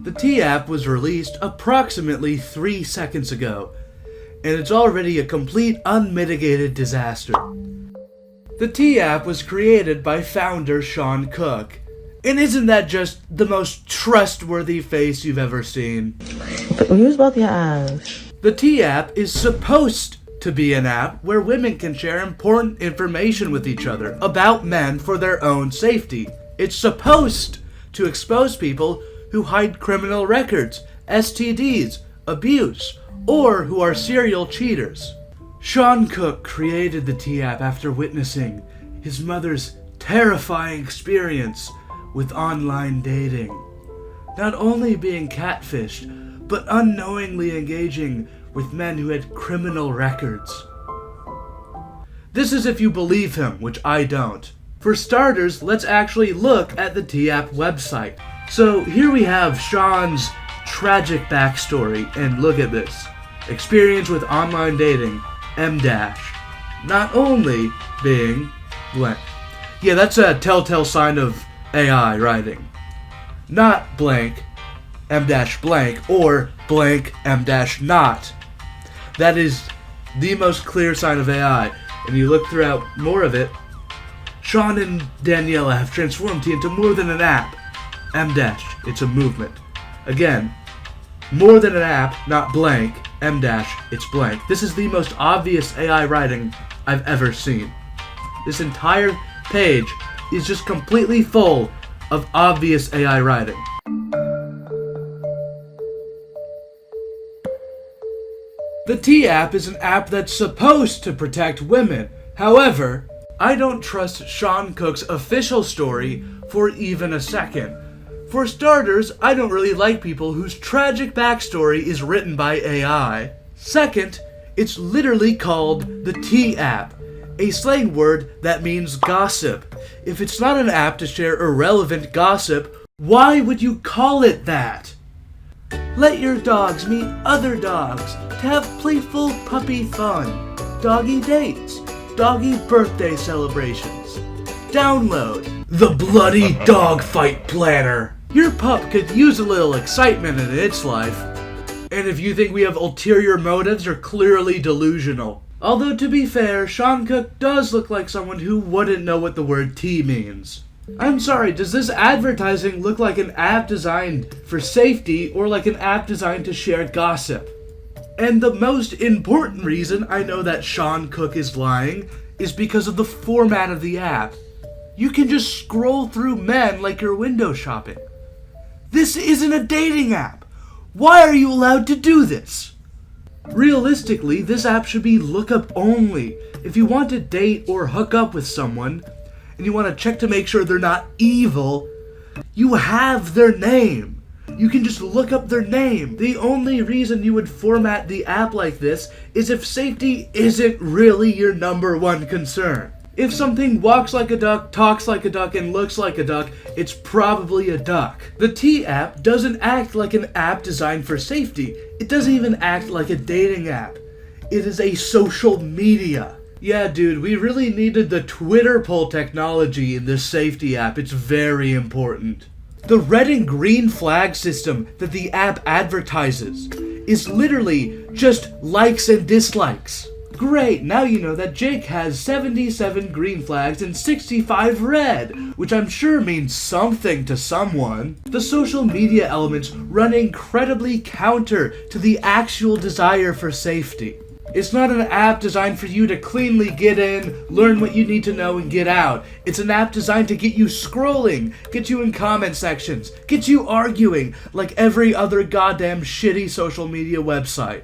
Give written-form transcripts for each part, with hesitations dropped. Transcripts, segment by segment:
The T-app was released approximately 3 seconds ago, and it's already a complete unmitigated disaster. The T-app was created by founder Sean Cook, and isn't that just the most trustworthy face you've ever seen? Use both your eyes. The T-app is supposed to be an app where women can share important information with each other about men for their own safety. It's supposed to expose people who hide criminal records, STDs, abuse, or who are serial cheaters. Sean Cook created the T-app after witnessing his mother's terrifying experience with online dating. Not only being catfished, but unknowingly engaging with men who had criminal records. This is if you believe him, which I don't. For starters, let's actually look at the T-app website. So here we have Sean's tragic backstory, and look at this. Experience with online dating, M-. Not only being blank. Yeah, that's a telltale sign of AI writing. Not blank, M- blank, or blank, M- not. That is the most clear sign of AI, and you look throughout more of it, Sean and Daniela have transformed into more than an app. M-, it's a movement. Again, more than an app, not blank, M-, it's blank. This is the most obvious AI writing I've ever seen. This entire page is just completely full of obvious AI writing. The T-app is an app that's supposed to protect women. However, I don't trust Sean Cook's official story for even a second. For starters, I don't really like people whose tragic backstory is written by AI. Second, it's literally called the T-app, a slang word that means gossip. If it's not an app to share irrelevant gossip, why would you call it that? Let your dogs meet other dogs to have playful puppy fun. Doggy dates. Doggy birthday celebrations. Download the Bloody Dogfight Planner. Your pup could use a little excitement in its life. And if you think we have ulterior motives, you're clearly delusional. Although to be fair, Sean Cook does look like someone who wouldn't know what the word T means. I'm sorry, does this advertising look like an app designed for safety or like an app designed to share gossip? And the most important reason I know that Sean Cook is lying is because of the format of the app. You can just scroll through men like you're window shopping. This isn't a dating app. Why are you allowed to do this? Realistically, this app should be lookup only. If you want to date or hook up with someone, and you want to check to make sure they're not evil, you have their name. You can just look up their name. The only reason you would format the app like this is if safety isn't really your number one concern. If something walks like a duck, talks like a duck, and looks like a duck, it's probably a duck. The T-app doesn't act like an app designed for safety. It doesn't even act like a dating app. It is a social media. Yeah, dude, we really needed the Twitter poll technology in this safety app. It's very important. The red and green flag system that the app advertises is literally just likes and dislikes. Great, now you know that Jake has 77 green flags and 65 red, which I'm sure means something to someone. The social media elements run incredibly counter to the actual desire for safety. It's not an app designed for you to cleanly get in, learn what you need to know, and get out. It's an app designed to get you scrolling, get you in comment sections, get you arguing, like every other goddamn shitty social media website.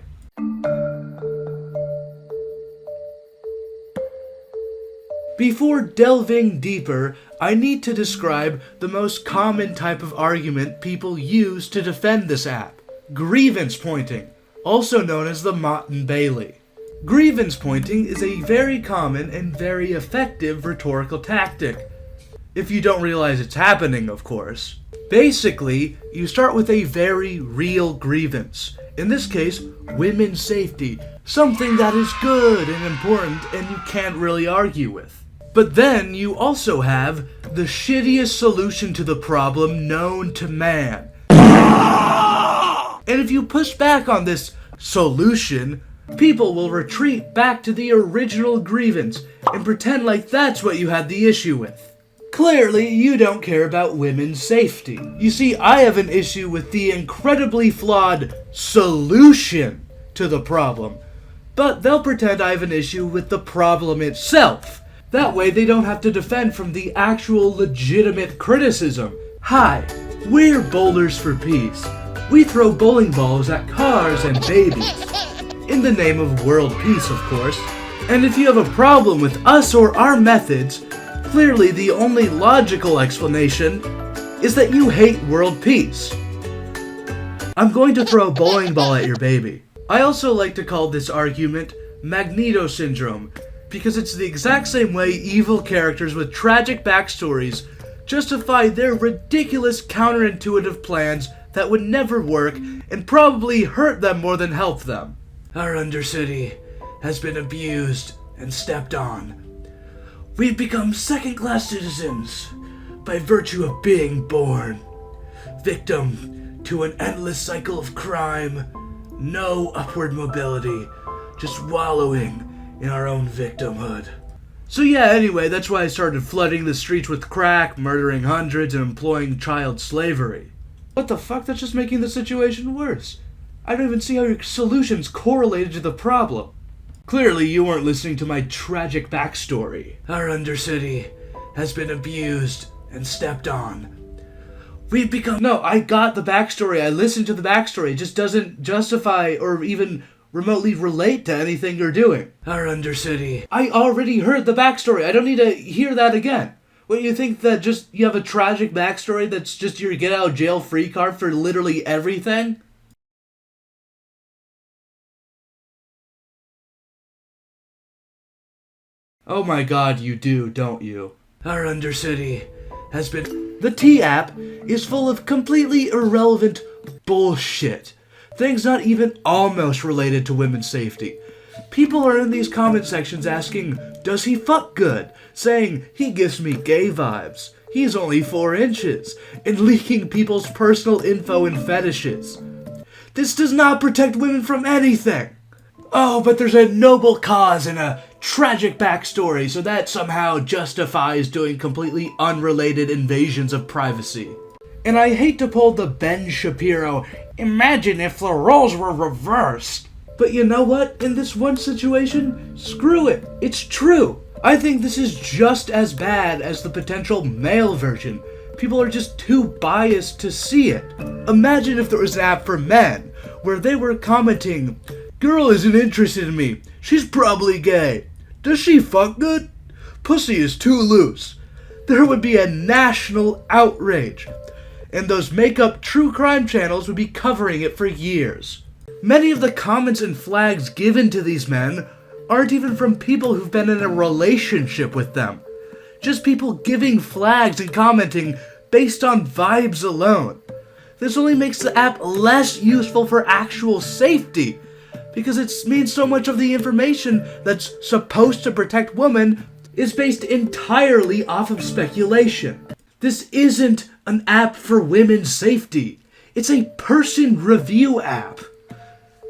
Before delving deeper, I need to describe the most common type of argument people use to defend this app. Grievance pointing, also known as the Motte and Bailey. Grievance pointing is a very common and very effective rhetorical tactic. If you don't realize it's happening, of course. Basically, you start with a very real grievance. In this case, women's safety. Something that is good and important and you can't really argue with. But then you also have the shittiest solution to the problem known to man. And if you push back on this solution, people will retreat back to the original grievance and pretend like that's what you had the issue with. Clearly, you don't care about women's safety. You see, I have an issue with the incredibly flawed solution to the problem, but they'll pretend I have an issue with the problem itself. That way they don't have to defend from the actual legitimate criticism. Hi, we're Bowlers for Peace. We throw bowling balls at cars and babies. In the name of world peace, of course. And if you have a problem with us or our methods, clearly the only logical explanation is that you hate world peace. I'm going to throw a bowling ball at your baby. I also like to call this argument Magneto Syndrome, because it's the exact same way evil characters with tragic backstories justify their ridiculous counterintuitive plans that would never work and probably hurt them more than help them. Our Undercity has been abused and stepped on. We've become second-class citizens by virtue of being born. Victim to an endless cycle of crime, no upward mobility, just wallowing in our own victimhood. So yeah, anyway, that's why I started flooding the streets with crack, murdering hundreds, and employing child slavery. What the fuck? That's just making the situation worse. I don't even see how your solution's correlated to the problem. Clearly, you weren't listening to my tragic backstory. Our Undercity has been abused and stepped on. We've become... No, I got the backstory. I listened to the backstory. It just doesn't justify or even remotely relate to anything you're doing. Our Undercity. I already heard the backstory. I don't need to hear that again. What, you think that just you have a tragic backstory that's just your get out of jail free card for literally everything? Oh my god, you do, don't you? Our Undercity has been... The T-app is full of completely irrelevant bullshit. Things not even almost related to women's safety. People are in these comment sections asking, does he fuck good? Saying, he gives me gay vibes. He's only 4 inches. And leaking people's personal info and fetishes. This does not protect women from anything. Oh, but there's a noble cause and a tragic backstory, so that somehow justifies doing completely unrelated invasions of privacy. And I hate to pull the Ben Shapiro, imagine if the roles were reversed. But you know what? In this one situation, screw it. It's true. I think this is just as bad as the potential male version. People are just too biased to see it. Imagine if there was an app for men, where they were commenting, girl isn't interested in me. She's probably gay. Does she fuck good? Pussy is too loose. There would be a national outrage. And those make-up true crime channels would be covering it for years. Many of the comments and flags given to these men aren't even from people who've been in a relationship with them. Just people giving flags and commenting based on vibes alone. This only makes the app less useful for actual safety, because it means so much of the information that's supposed to protect women is based entirely off of speculation. This isn't an app for women's safety. It's a person review app.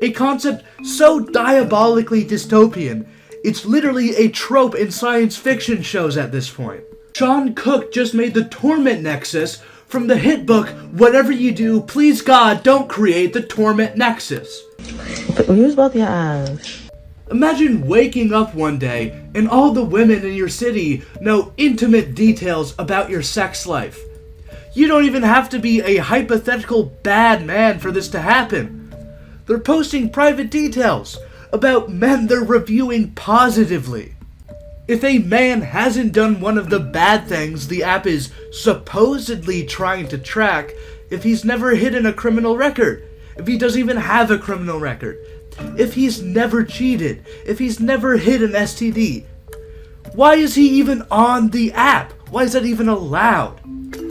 A concept so diabolically dystopian, it's literally a trope in science fiction shows at this point. Sean Cook just made the Torment Nexus from the hit book, Whatever You Do, Please God, Don't Create the Torment Nexus. Use both your eyes. Imagine waking up one day and all the women in your city know intimate details about your sex life. You don't even have to be a hypothetical bad man for this to happen. They're posting private details about men they're reviewing positively. If a man hasn't done one of the bad things the app is supposedly trying to track, if he's never hidden a criminal record, if he doesn't even have a criminal record, if he's never cheated, if he's never hid an STD, why is he even on the app? Why is that even allowed?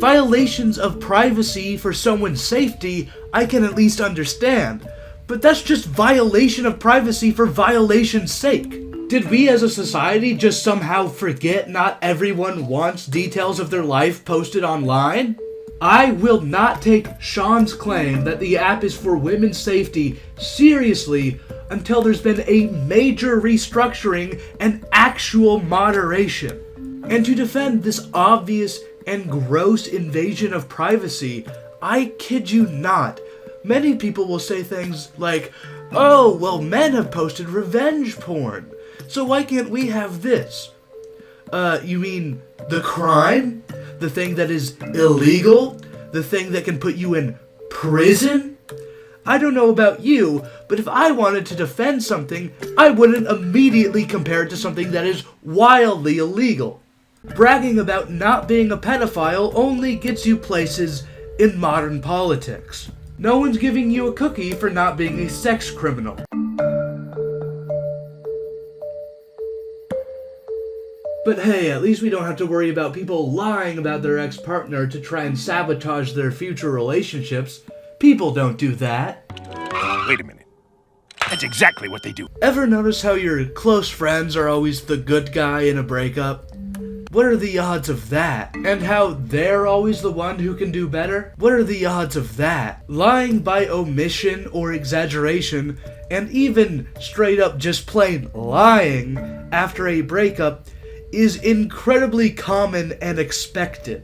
Violations of privacy for someone's safety, I can at least understand, but that's just violation of privacy for violation's sake. Did we as a society just somehow forget not everyone wants details of their life posted online? I will not take Sean's claim that the app is for women's safety seriously until there's been a major restructuring and actual moderation. And to defend this obvious and gross invasion of privacy, I kid you not, many people will say things like, "Oh, well, men have posted revenge porn, so why can't we have this?" You mean the crime? The thing that is illegal? The thing that can put you in prison? I don't know about you, but if I wanted to defend something, I wouldn't immediately compare it to something that is wildly illegal. Bragging about not being a pedophile only gets you places in modern politics. No one's giving you a cookie for not being a sex criminal. But hey, at least we don't have to worry about people lying about their ex-partner to try and sabotage their future relationships. People don't do that. Wait a minute. That's exactly what they do. Ever notice how your close friends are always the good guy in a breakup? What are the odds of that? And how they're always the one who can do better? What are the odds of that? Lying by omission or exaggeration, and even straight up just plain lying after a breakup is incredibly common and expected.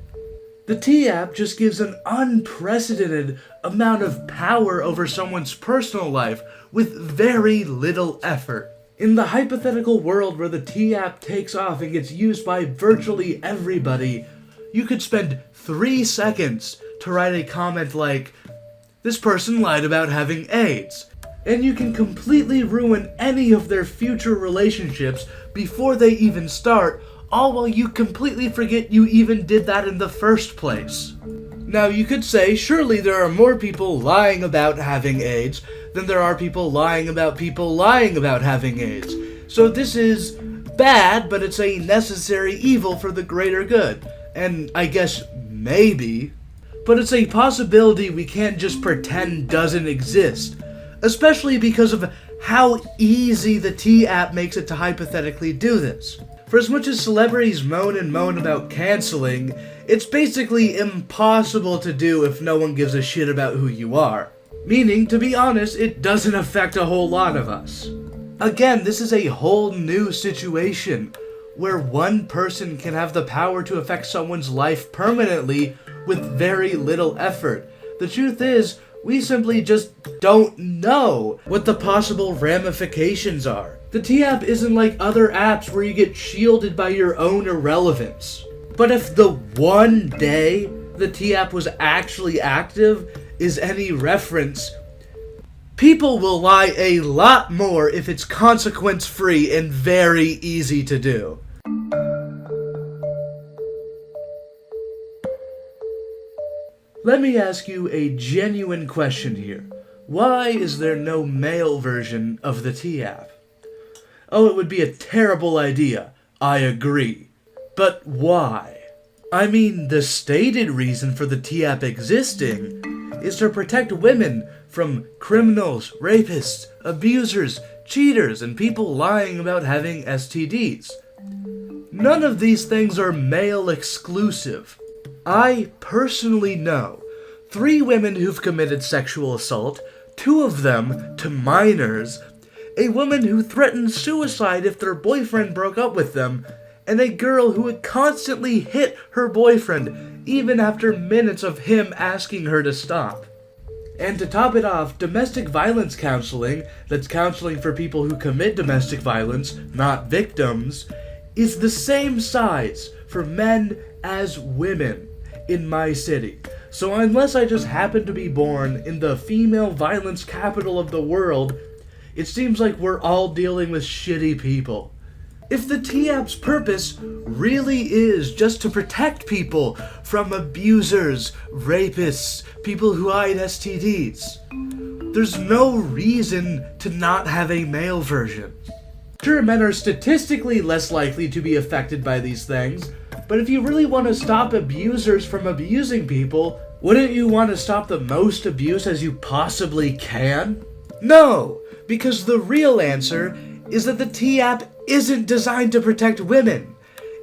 The T-app just gives an unprecedented amount of power over someone's personal life with very little effort. In the hypothetical world where the T-app takes off and gets used by virtually everybody, you could spend 3 seconds to write a comment like, "This person lied about having AIDS," and you can completely ruin any of their future relationships before they even start, all while you completely forget you even did that in the first place. Now you could say, surely there are more people lying about having AIDS than there are people lying about having AIDS. So this is bad, but it's a necessary evil for the greater good. And I guess maybe, but it's a possibility we can't just pretend doesn't exist. Especially because of how easy the T-app makes it to hypothetically do this. For as much as celebrities moan about canceling, it's basically impossible to do if no one gives a shit about who you are. Meaning, to be honest, it doesn't affect a whole lot of us. Again, this is a whole new situation, where one person can have the power to affect someone's life permanently with very little effort. The truth is, we simply just don't know what the possible ramifications are. The T-app isn't like other apps where you get shielded by your own irrelevance. But if the one day the T-app was actually active is any reference, people will lie a lot more if it's consequence-free and very easy to do. Let me ask you a genuine question here. Why is there no male version of the T-app? Oh, it would be a terrible idea. I agree. But why? I mean, the stated reason for the T-app existing is to protect women from criminals, rapists, abusers, cheaters, and people lying about having STDs. None of these things are male exclusive. I personally know 3 women who've committed sexual assault, 2 of them to minors, a woman who threatened suicide if their boyfriend broke up with them, and a girl who would constantly hit her boyfriend even after minutes of him asking her to stop. And to top it off, domestic violence counseling, that's counseling for people who commit domestic violence, not victims, is the same size for men as women in my city. So unless I just happen to be born in the female violence capital of the world, it seems like we're all dealing with shitty people. If the T-app's purpose really is just to protect people from abusers, rapists, people who hide STDs, there's no reason to not have a male version. Sure, men are statistically less likely to be affected by these things, but if you really want to stop abusers from abusing people, wouldn't you want to stop the most abuse as you possibly can? No, because the real answer is that the T-app isn't designed to protect women.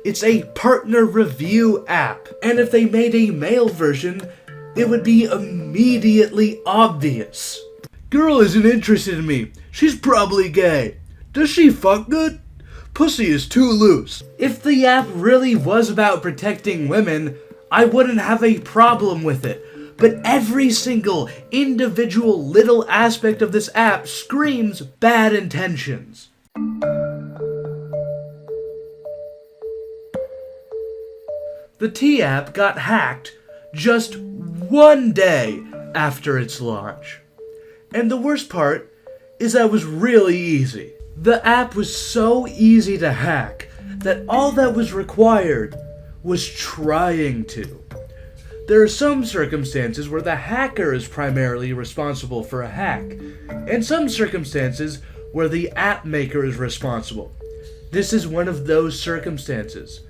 It's a partner review app, and if they made a male version, it would be immediately obvious. Girl isn't interested in me. She's probably gay. Does she fuck good? Pussy is too loose. If the app really was about protecting women, I wouldn't have a problem with it. But every single individual little aspect of this app screams bad intentions. The T app got hacked just one day after its launch. And the worst part is that it was really easy. The app was so easy to hack that all that was required was trying to. There are some circumstances where the hacker is primarily responsible for a hack, and some circumstances where the app maker is responsible. This is one of those circumstances.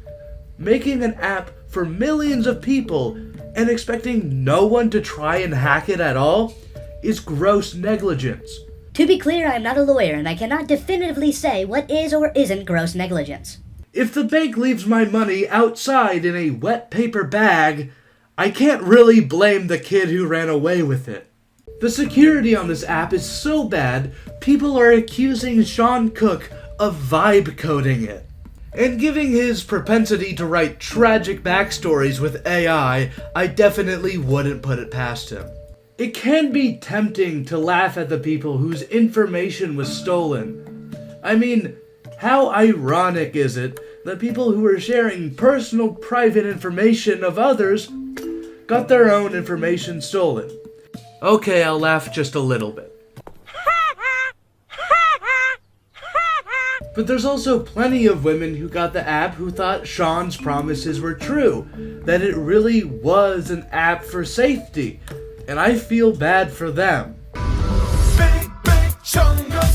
Making an app for millions of people and expecting no one to try and hack it at all is gross negligence. To be clear, I am not a lawyer and I cannot definitively say what is or isn't gross negligence. If the bank leaves my money outside in a wet paper bag, I can't really blame the kid who ran away with it. The security on this app is so bad, people are accusing Sean Cook of vibe coding it. And giving his propensity to write tragic backstories with AI, I definitely wouldn't put it past him. It can be tempting to laugh at the people whose information was stolen. I mean, how ironic is it that people who are sharing personal, private information of others got their own information stolen? Okay, I'll laugh just a little bit. But there's also plenty of women who got the app who thought Sean's promises were true, that it really was an app for safety, and I feel bad for them. Big, big chunga.